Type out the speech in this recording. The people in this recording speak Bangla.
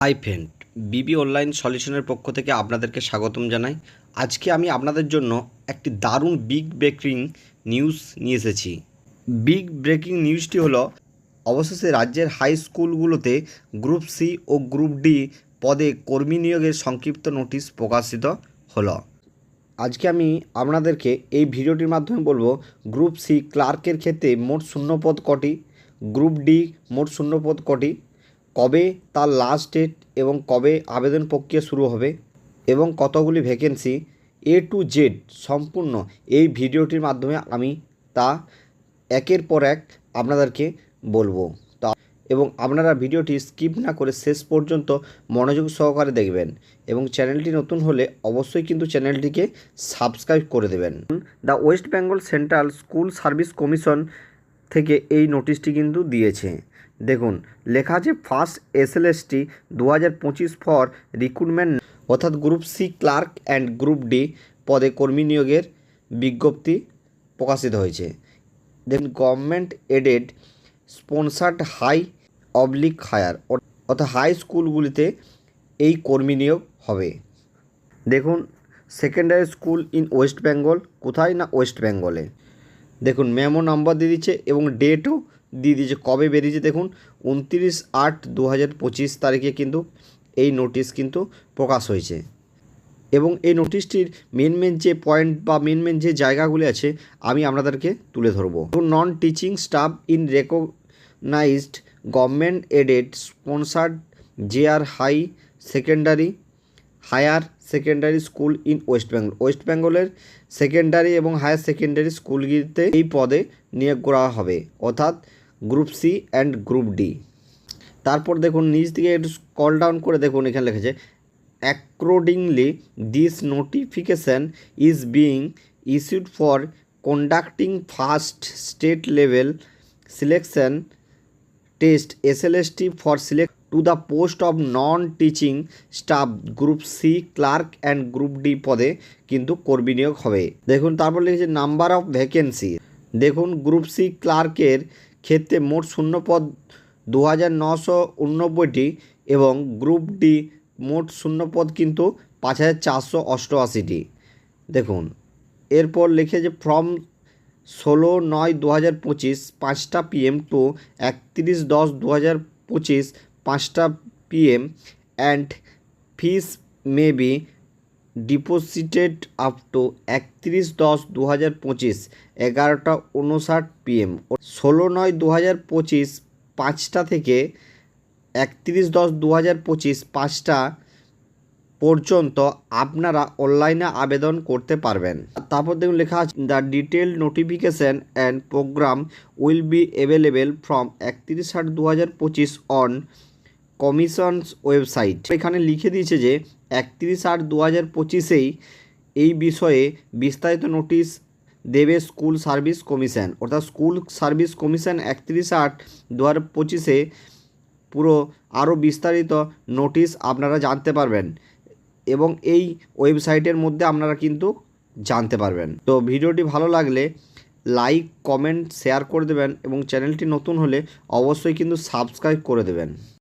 হাই ফ্রেন্ড, বিবি অনলাইন সলিউশনের পক্ষ থেকে আপনাদেরকে স্বাগতম জানাই। আজকে আমি আপনাদের জন্য একটি দারুণ বিগ ব্রেকিং নিউজ নিয়ে এসেছি। বিগ ব্রেকিং নিউজটি হলো, অবশেষে রাজ্যের হাই স্কুলগুলোতে গ্রুপ সি ও গ্রুপ ডি পদে কর্মী নিয়োগের সংক্ষিপ্ত নোটিশ প্রকাশিত হলো। আজকে আমি আপনাদেরকে এই ভিডিওটির মাধ্যমে বলবো, গ্রুপ সি ক্লার্কের ক্ষেত্রে মোট শূন্যপদ কটি, গ্রুপ ডি মোট শূন্যপদ কটি, কবে তার লাস্ট ডেট এবং কবে আবেদন প্রক্রিয়া শুরু হবে এবং কতগুলি ভ্যাকেন্সি, এ টু জেড সম্পূর্ণ এই ভিডিওটির মাধ্যমে আমি তা একের পর এক আপনাদেরকে বলবো। তা এবং আপনারা ভিডিওটি স্কিপ না করে শেষ পর্যন্ত মনোযোগ সহকারে দেখবেন এবং চ্যানেলটি নতুন হলে অবশ্যই কিন্তু চ্যানেলটিকে সাবস্ক্রাইব করে দেবেন। The West Bengal central school service commission থেকে এই নোটিশটি কিন্তু দিয়েছে। দেখুন, লেখা আছে ফার্স্ট SLST 2025 ফর রিক্রুটমেন্ট, অর্থাৎ group C clerk and group D পদে কর্মী নিয়োগের বিজ্ঞপ্তি প্রকাশিত হয়েছে। দেখুন, government aided sponsored high oblique higher, অর্থাৎ হাই স্কুলগুলিতে এই কর্মী নিয়োগ হবে। দেখুন, secondary school in West Bengal, কোথায় না ওয়েস্ট বেঙ্গলে। দেখুন, মেমো নাম্বার দিয়ে দিচ্ছে এবং ডেটও দিয়ে দিয়েছে, কবে বেরিয়েছে। দেখুন, 29/8/2025 তারিখে কিন্তু এই নোটিশ কিন্তু প্রকাশ হয়েছে এবং এই নোটিশটির মেন যে পয়েন্ট বা মেন যে জায়গাগুলি আছে আমি আপনাদেরকে তুলে ধরবো। Non teaching staff in recognised government aided sponsored JR high secondary higher secondary school in West Bengal, West বেঙ্গলের সেকেন্ডারি এবং হায়ার সেকেন্ডারি স্কুলগুলিতে এই পদে নিয়োগ করা হবে, অর্থাৎ group C and group D. তারপর দেখুন, নিচ দিকে একটু স্ক্রল ডাউন করে দেখুন, এখানে লিখেছে accordingly this notification is being issued for conducting first state level selection test SLST for select to the post of non teaching staff group C clerk and group D পদে কিন্তু কর্মী নিয়োগ হবে। দেখুন, তারপর লিখেছে নাম্বার অফ ভ্যাকেন্সি। দেখুন, গ্রুপ সি ক্লার্কের ক্ষেত্রে মোট শূন্যপদ 2989টি এবং গ্রুপ ডি মোট শূন্যপদ কিন্তু 5488টি। দেখুন, এরপর লিখেছে ফ্রম 16/9/2025 5টা PM টু 31/10/2025 5টা PM and fees may be deposited up to 31/10/2025 11টা 59 PM। 16/9/2025 5টা থেকে 31/10/2025 5টা পর্যন্ত আপনারা অনলাইনে আবেদন করতে পারবেন। তারপর দেখুন লেখা আছে the detail notification and programme will be available from 31/8/2025 on commission's website. এখানে লিখে দিয়েছে যে 31/8/2025 এই বিষয়ে বিস্তারিত নোটিশ দেবে স্কুল সার্ভিস কমিশন, অর্থাৎ স্কুল সার্ভিস কমিশন 31/8/2025 পুরো আরও বিস্তারিত নোটিশ আপনারা জানতে পারবেন এবং এই ওয়েবসাইটের মধ্যে আপনারা কিন্তু জানতে পারবেন। তো ভিডিওটি ভালো লাগলে লাইক কমেন্ট শেয়ার করে দেবেন এবং চ্যানেলটি নতুন হলে অবশ্যই কিন্তু সাবস্ক্রাইব করে দেবেন।